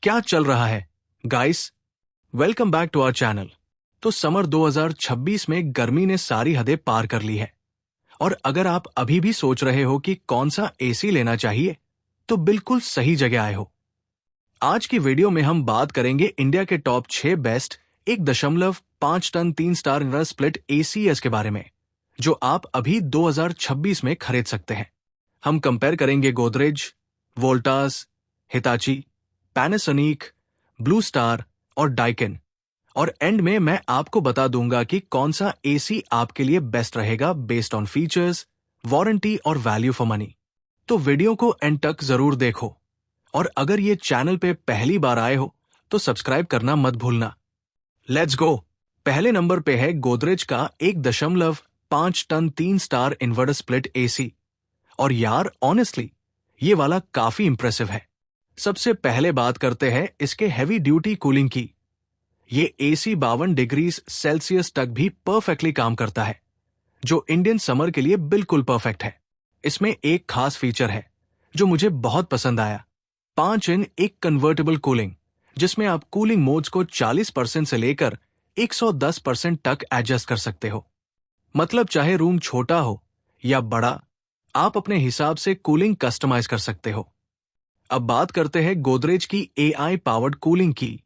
क्या चल रहा है guys? Welcome back to our channel. तो समर 2026 में गर्मी ने सारी हदें पार कर ली है और अगर आप अभी भी सोच रहे हो कि कौन सा एसी लेना चाहिए तो बिल्कुल सही जगह आए हो। आज की वीडियो में हम बात करेंगे इंडिया के top 6 best 1.5 ton 3 star inverter split ACs के बारे में, जो आप अभी 2026 में खरीद सकते हैं। हम कंपेयर करेंगे Godrej, Voltas, Hitachi, Panasonic, blue star और डाइकिन, और एंड में मैं आपको बता दूंगा कि कौन सा एसी आपके लिए बेस्ट रहेगा बेस्ड ऑन फीचर्स, वारंटी और वैल्यू फॉर मनी। तो वीडियो को एंड तक जरूर देखो और अगर ये चैनल पे पहली बार आए हो तो सब्सक्राइब करना मत भूलना। Let's go. पहले नंबर पे है गोदरेज का 1.5 ton 3 star inverter split AC. और यार ऑनेस्टली ये वाला काफी इंप्रेसिव है। सबसे पहले बात करते हैं इसके हैवी ड्यूटी कूलिंग की। ये एसी 52 डिग्री सेल्सियस तक भी परफेक्टली काम करता है, जो इंडियन समर के लिए बिल्कुल परफेक्ट है। इसमें एक खास फीचर है जो मुझे बहुत पसंद आया। 5 इन एक कन्वर्टेबल कूलिंग, जिसमें आप कूलिंग मोड्स को 40% से लेकर 110% तक एडजस्ट कर सकते हो। मतलब चाहे रूम छोटा हो या बड़ा, आप अपने हिसाब से कूलिंग कस्टमाइज कर सकते हो। अब बात करते हैं गोदरेज की एआई पावर्ड कूलिंग की।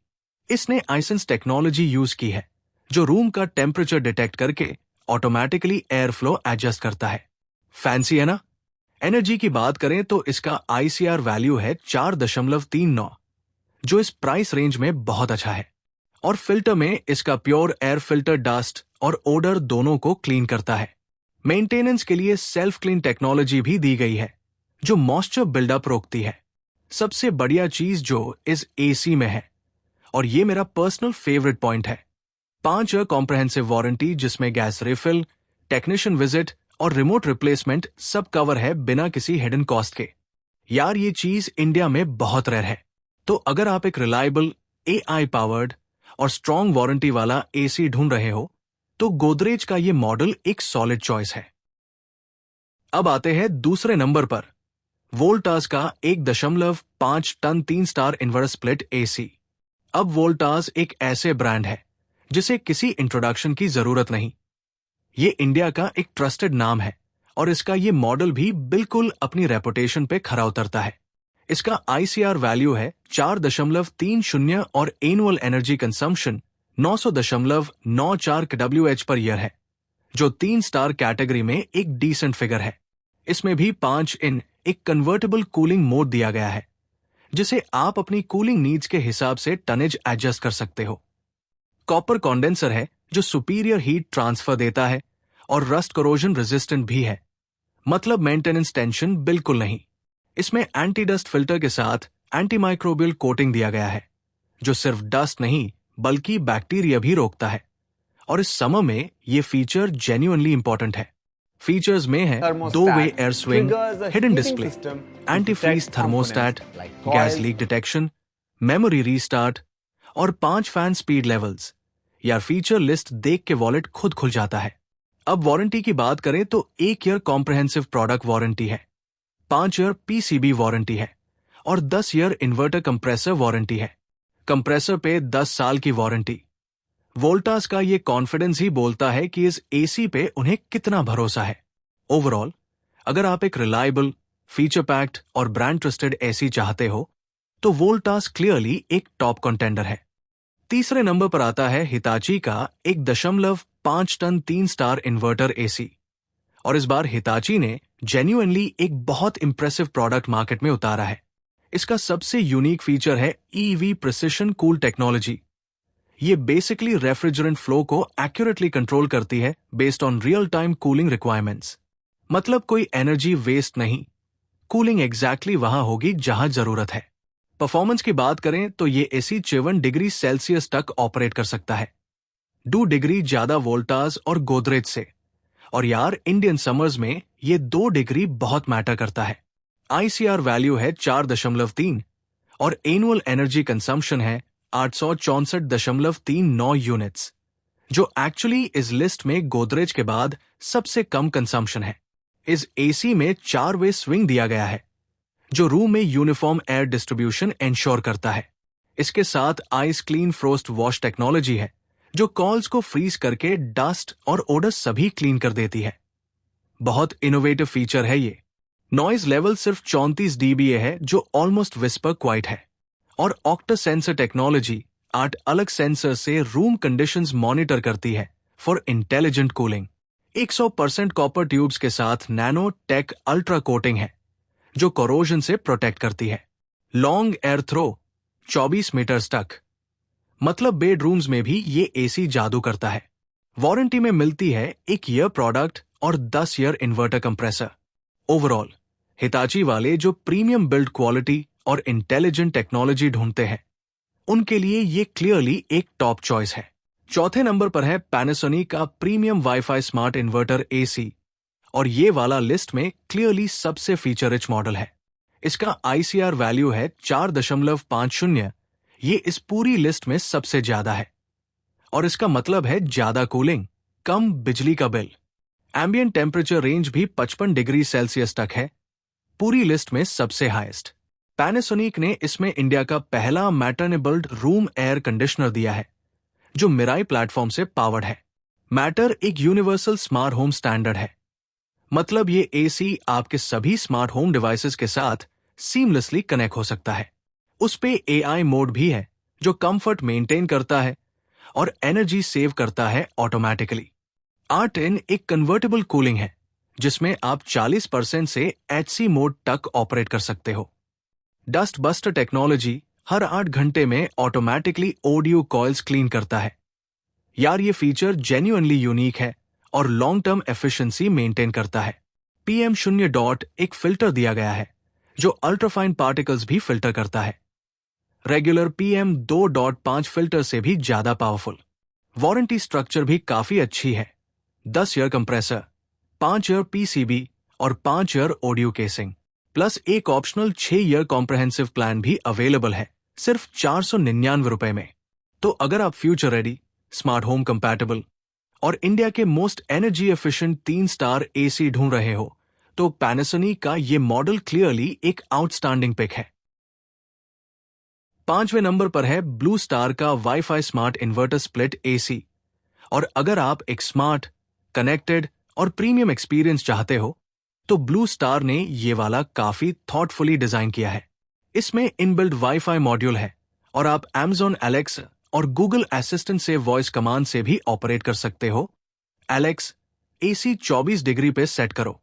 इसने आइसेंस टेक्नोलॉजी यूज की है, जो रूम का टेम्परेचर डिटेक्ट करके ऑटोमेटिकली एयर फ्लो एडजस्ट करता है। फैंसी है ना? एनर्जी की बात करें तो इसका आईसीआर वैल्यू है 4.39, जो इस प्राइस रेंज में बहुत अच्छा है। और फिल्टर में इसका प्योर एयर फिल्टर डस्ट और ओडर दोनों को क्लीन करता है। मेंटेनेंस के लिए सेल्फ क्लीन टेक्नोलॉजी भी दी गई है, जो मॉइस्चर बिल्डअप रोकती है। सबसे बढ़िया चीज जो इस एसी में है, और ये मेरा पर्सनल फेवरेट पॉइंट है, 5 ईयर कॉम्प्रहेंसिव वारंटी, जिसमें गैस रिफिल, टेक्नीशियन विजिट और रिमोट रिप्लेसमेंट सब कवर है बिना किसी हिडन कॉस्ट के। यार ये चीज इंडिया में बहुत रेयर है। तो अगर आप एक रिलायबल, एआई पावर्ड और स्ट्रॉन्ग वारंटी वाला एसी ढूंढ रहे हो तो गोदरेज का ये मॉडल एक सॉलिड चॉइस है। अब आते हैं दूसरे नंबर पर, वोल्टास का 1.5 ton 3 star inverter split AC. अब वोल्टास एक ऐसे ब्रांड है जिसे किसी इंट्रोडक्शन की जरूरत नहीं। ये इंडिया का एक ट्रस्टेड नाम है और इसका ये मॉडल भी बिल्कुल अपनी रेपुटेशन पे खरा उतरता है। इसका आईसीआर वैल्यू है 4.30 और annual energy consumption 900.94 kWh per year है, जो 3 स्टार कैटेगरी में एक डिसेंट फिगर है। इसमें भी 5 इन एक कन्वर्टेबल कूलिंग मोड दिया गया है, जिसे आप अपनी कूलिंग नीड्स के हिसाब से टनेज एडजस्ट कर सकते हो। कॉपर कंडेंसर है जो सुपीरियर हीट ट्रांसफर देता है और रस्ट कोरोजन रेजिस्टेंट भी है। मतलब मेंटेनेंस टेंशन बिल्कुल नहीं। इसमें एंटी डस्ट फिल्टर के साथ एंटी माइक्रोबियल कोटिंग दिया गया है, जो सिर्फ डस्ट नहीं बल्कि बैक्टीरिया भी रोकता है। और इस समर में ये फीचर जेन्युइनली इंपॉर्टेंट है। फीचर्स में है 2 way air swing, hidden display, anti freeze thermostat, gas leak detection, memory restart और 5 फैन स्पीड लेवल्स। यार फीचर लिस्ट देख के वॉलेट खुद खुल जाता है। अब वारंटी की बात करें तो 1 ईयर कॉम्प्रहेंसिव प्रोडक्ट वारंटी है, 5 ईयर पीसीबी वारंटी है और 10 ईयर इन्वर्टर कंप्रेसर वारंटी है। कंप्रेसर पे 10 साल की वारंटी। वोल्टास का ये कॉन्फिडेंस ही बोलता है कि इस एसी पे उन्हें कितना भरोसा है। ओवरऑल अगर आप एक रिलायबल, फीचर पैक्ड और ब्रांड ट्रस्टेड एसी चाहते हो तो वोल्टास क्लियरली एक टॉप कंटेंडर है। तीसरे नंबर पर आता है हिताची का 1.5 टन 3 स्टार इन्वर्टर एसी। और इस बार हिताची ने जेन्युइनली एक बहुत इंप्रेसिव प्रोडक्ट मार्केट में उतारा है। इसका सबसे यूनिक फीचर है ईवी प्रिसिशन कूल टेक्नोलॉजी। ये बेसिकली रेफ्रिजरेंट फ्लो को एक्यूरेटली कंट्रोल करती है based on real time cooling requirements. मतलब कोई एनर्जी वेस्ट नहीं, कूलिंग एग्जैक्टली वहां होगी जहां जरूरत है। परफॉर्मेंस की बात करें तो ये एसी 54 डिग्री सेल्सियस तक ऑपरेट कर सकता है, 2 डिग्री ज्यादा वोल्टास और गोदरेज से। और यार इंडियन समर्स में ये 2 डिग्री बहुत मैटर करता है। आईसीआर वैल्यू है 4.3 और एनुअल एनर्जी कंजम्पशन है 864.39 यूनिट्स, जो एक्चुअली इस लिस्ट में गोदरेज के बाद सबसे कम कंजम्पशन है। इस एसी में 4 वे स्विंग दिया गया है, जो रूम में यूनिफॉर्म एयर डिस्ट्रीब्यूशन एंश्योर करता है। इसके साथ ice clean frost wash technology है, जो कॉल्स को फ्रीज करके डस्ट और ओडर सभी क्लीन कर देती है। बहुत इनोवेटिव फीचर है ये। नॉइज लेवल सिर्फ 34 dBA है, जो ऑलमोस्ट विस्पर क्वाइट है। और ऑक्टा सेंसर टेक्नोलॉजी 8 अलग सेंसर से रूम कंडीशंस मॉनिटर करती है for intelligent cooling. 100% copper tubes के साथ नैनो टेक अल्ट्रा कोटिंग है, जो कोरोजन से प्रोटेक्ट करती है। लॉन्ग एयर थ्रो 24 मीटर्स तक, मतलब बेडरूम्स में भी ये एसी जादू करता है। वारंटी में मिलती है 1 ईयर प्रोडक्ट और 10 year inverter compressor. Overall Hitachi वाले जो प्रीमियम बिल्ड क्वालिटी और इंटेलिजेंट टेक्नोलॉजी ढूंढते हैं, उनके लिए ये क्लियरली एक टॉप चॉइस है। चौथे नंबर पर है पैनासोनिक का premium wifi smart inverter AC, और ये वाला लिस्ट में क्लियरली सबसे फीचर रिच मॉडल है। इसका ICR वैल्यू है 4.50, ये इस पूरी लिस्ट में सबसे ज्यादा है। और इसका मतलब है ज्यादा कूलिंग, कम बिजली का बिल। एम्बिएंट टेम्परेचर रेंज भी 55 डिग्री सेल्सियस तक है, पूरी लिस्ट में सबसे हाईएस्ट। पैनासोनिक ने इसमें इंडिया का पहला मैटरनेबल्ड रूम एयर कंडीशनर दिया है, जो मिराई प्लेटफॉर्म से पावर्ड है। मैटर एक यूनिवर्सल स्मार्ट होम स्टैंडर्ड है, मतलब ये एसी आपके सभी स्मार्ट होम डिवाइसेस के साथ सीमलेसली कनेक्ट हो सकता है। उस पे AI मोड भी है, जो कंफर्ट मेंटेन करता है और एनर्जी सेव करता है ऑटोमेटिकली। R10 एक कन्वर्टेबल कूलिंग है, जिसमें आप 40% से HC मोड तक ऑपरेट कर सकते हो। डस्ट बस्टर टेक्नोलॉजी हर 8 घंटे में ऑटोमेटिकली ऑडियो कॉइल्स क्लीन करता है। यार ये फीचर जेन्युइनली यूनिक है और लॉन्ग टर्म एफिशिएंसी मेंटेन करता है। PM0 डॉट एक फिल्टर दिया गया है, जो अल्ट्राफाइन पार्टिकल्स भी फिल्टर करता है। रेगुलर PM2.5 फिल्टर से भी ज्यादा पावरफुल। वारंटी स्ट्रक्चर भी काफी अच्छी है। 10 ईयर कंप्रेसर, 5 ईयर PCB और 5 ईयर ऑडियो केसिंग, प्लस एक ऑप्शनल 6 ईयर कॉम्प्रहेंसिव प्लान भी अवेलेबल है, सिर्फ 499 रुपए में। तो अगर आप future ready, smart home compatible और इंडिया के most energy efficient 3 star AC ढूंढ रहे हो, तो पैनासोनिक का ये मॉडल क्लियरली एक आउटस्टैंडिंग पिक है। 5वें नंबर पर है ब्लू स्टार का wifi smart inverter split AC. और अगर आप एक स्मार्ट, कनेक्टेड और प्रीमियम एक्सपीरियंस चाहते हो, तो ब्लू स्टार ने ये वाला काफी थॉटफुली डिजाइन किया है। इसमें इनबिल्ट वाईफाई मॉड्यूल है और आप Amazon Alexa और Google असिस्टेंट से वॉइस कमांड से भी ऑपरेट कर सकते हो। एलेक्स, एसी 24 डिग्री पे सेट करो।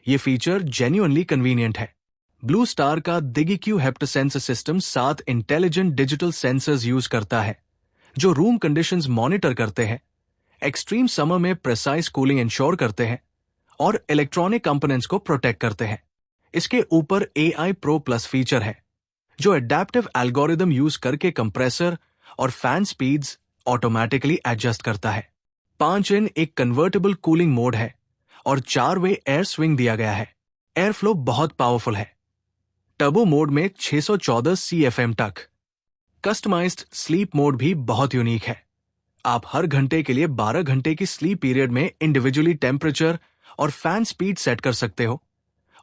ये फीचर जेन्युइनली कन्वीनियंट है। ब्लू स्टार का DigiQ Heptasensor system 7 intelligent digital sensors use करता है, जो रूम कंडीशंस मॉनिटर करते हैं, एक्सट्रीम समर में प्रिसाइज कूलिंग इंश्योर करते हैं और इलेक्ट्रॉनिक कंपोनेंट्स को प्रोटेक्ट करते हैं। इसके ऊपर AI Pro Plus फीचर है, जो अडेप्टिव एल्गोरिदम यूज करके कंप्रेसर और फैन स्पीड्स ऑटोमेटिकली एडजस्ट करता है। 5 इन एक कन्वर्टेबल कूलिंग मोड है और 4 वे एयर स्विंग दिया गया है। एयर फ्लो बहुत पावरफुल है। टर्बो मोड में 614 CFM तक। कस्टमाइज्ड स्लीप मोड भी बहुत यूनिक है। आप हर घंटे के लिए 12 घंटे की स्लीप पीरियड में इंडिविजुअली टेम्परेचर और फैन स्पीड सेट कर सकते हो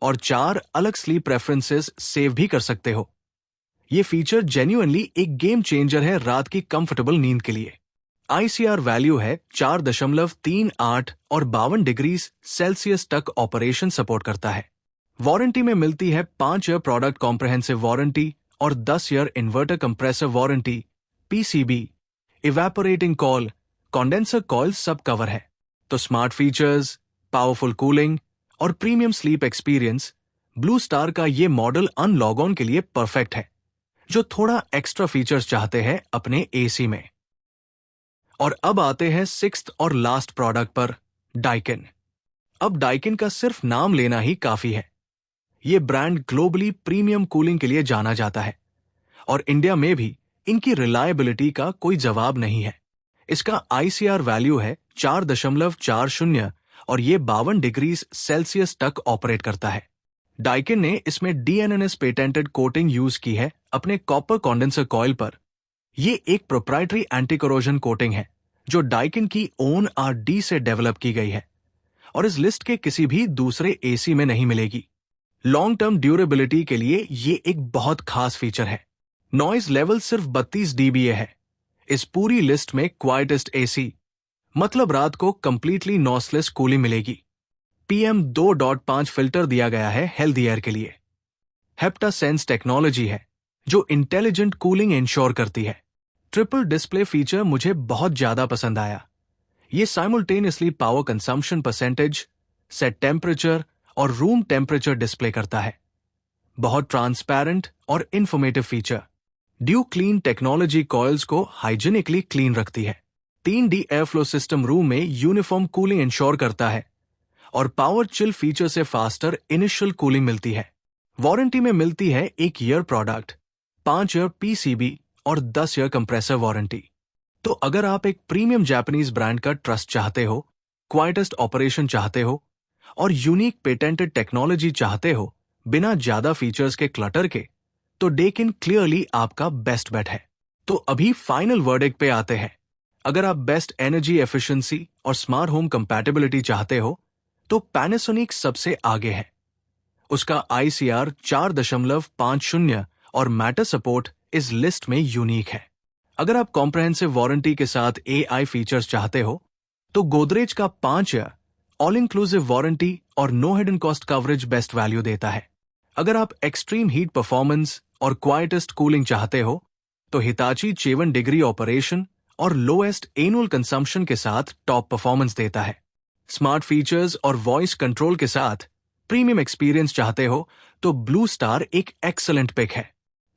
और 4 अलग स्लीप प्रेफरेंसेस सेव भी कर सकते हो। ये फीचर जेन्युइनली एक गेम चेंजर है रात की कंफर्टेबल नींद के लिए। ICR वैल्यू है 4.38 और 52 डिग्री सेल्सियस तक ऑपरेशन सपोर्ट करता है। वारंटी में मिलती है 5 ईयर प्रोडक्ट कॉम्प्रहेंसिव वारंटी और 10 year inverter compressor warranty, PCB, evaporating call, condenser call सब कवर है। तो स्मार्ट फीचर्स, पावरफुल कूलिंग और premium sleep experience, blue Star का ये मॉडल अनलॉग ऑन के लिए परफेक्ट है, जो थोड़ा एक्स्ट्रा फीचर्स चाहते हैं अपने एसी में। और अब आते हैं 6th और लास्ट प्रोडक्ट पर, डाइकिन। अब डाइकिन का सिर्फ नाम लेना ही काफी है। ये ब्रांड ग्लोबली प्रीमियम कूलिंग के लिए जाना जाता है और इंडिया में भी इनकी रिलायबिलिटी का कोई जवाब नहीं है। इसका ICR वैल्यू है 4.40 और ये 52 डिग्री सेल्सियस तक ऑपरेट करता है। डाइकिन ने इसमें DNNS पेटेंटेड कोटिंग यूज की है अपने कॉपर कंडेंसर कॉइल पर। ये एक प्रोप्राइटरी एंटी कोरोजन कोटिंग है, जो डाइकिन की ओन R&D से डेवलप की गई है और इस लिस्ट के किसी भी दूसरे एसी में नहीं मिलेगी। लॉन्ग टर्म ड्यूरेबिलिटी के लिए ये एक बहुत खास फीचर है। नॉइज लेवल सिर्फ 32 dBA है। इस पूरी लिस्ट में क्वाइटेस्ट एसी, मतलब रात को कंप्लीटली नॉइसलेस कूलिंग मिलेगी। PM 2.5 फिल्टर दिया गया है हेल्दी एयर के लिए। हेप्टासेंस टेक्नोलॉजी है जो इंटेलिजेंट कूलिंग इंश्योर करती है। ट्रिपल डिस्प्ले फीचर मुझे बहुत ज्यादा पसंद आया। ये simultaneously power consumption percentage, set temperature और रूम टेम्परेचर डिस्प्ले करता है। बहुत ट्रांसपेरेंट और informative feature. Due clean technology coils को हाइजीनिकली क्लीन रखती है। 3D air flow system room में यूनिफॉर्म कूलिंग इंश्योर करता है और पावर चिल फीचर से फास्टर इनिशियल कूलिंग मिलती है। वारंटी में मिलती है 1 ईयर प्रोडक्ट, 5 ईयर PCB और 10 ईयर कंप्रेसर वारंटी। तो अगर आप एक प्रीमियम जापानीज ब्रांड का ट्रस्ट चाहते हो, क्वाइटेस्ट ऑपरेशन चाहते हो और यूनिक पेटेंटेड टेक्नोलॉजी चाहते हो बिना ज्यादा फीचर्स के क्लटर के, तो डेकिन क्लियरली आपका बेस्ट बेट है। तो अभी फाइनल वर्डिक्ट पे आते हैं। अगर आप बेस्ट एनर्जी एफिशिएंसी और स्मार्ट होम कंपैटिबिलिटी चाहते हो तो पैनासोनिक सबसे आगे है। उसका ICR 4.50 और मैटर सपोर्ट इस लिस्ट में यूनिक है। अगर आप कॉम्प्रहेंसिव वारंटी के साथ AI फीचर्स चाहते हो तो गोदरेज का 5 ईयर ऑल इंक्लूसिव वारंटी और no hidden cost coverage best value देता है। अगर आप एक्सट्रीम हीट परफॉर्मेंस और क्वाइटेस्ट कूलिंग चाहते हो तो हिताची 7 डिग्री ऑपरेशन और लोएस्ट एनुअल कंजम्पशन के साथ टॉप परफॉर्मेंस देता है। स्मार्ट फीचर्स और वॉइस कंट्रोल के साथ प्रीमियम एक्सपीरियंस चाहते हो तो ब्लू स्टार एक एक्सलेंट पिक है।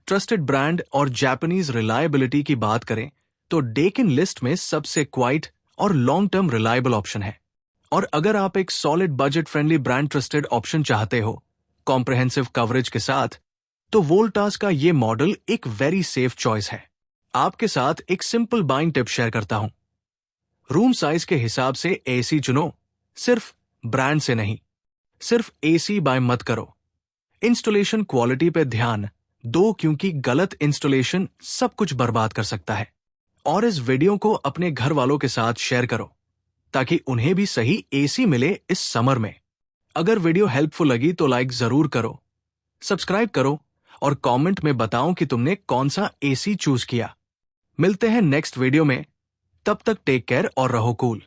ट्रस्टेड ब्रांड और जापानीज रिलायबिलिटी की बात करें तो डेकिन लिस्ट में सबसे क्वाइट और लॉन्ग टर्म रिलायबल ऑप्शन है। और अगर आप एक solid budget friendly brand trusted option चाहते हो कॉम्प्रहेंसिव कवरेज के साथ, तो वोल्टास का ये मॉडल एक वेरी सेफ चॉइस है। आपके साथ एक सिंपल बाइंग टिप शेयर करता हूं। रूम साइज के हिसाब से एसी चुनो, सिर्फ ब्रांड से नहीं। सिर्फ एसी बाय मत करो। इंस्टॉलेशन क्वालिटी पे ध्यान दो, क्योंकि गलत इंस्टॉलेशन सब कुछ बर्बाद कर सकता है। और इस वीडियो को अपने घर वालों के साथ शेयर करो ताकि उन्हें भी सही एसी मिले इस समर में। अगर वीडियो हेल्पफुल लगी तो लाइक जरूर करो, सब्सक्राइब करो और कमेंट में बताओ कि तुमने कौन सा एसी चूज किया। मिलते हैं नेक्स्ट वीडियो में, तब तक टेक केयर और रहो कूल।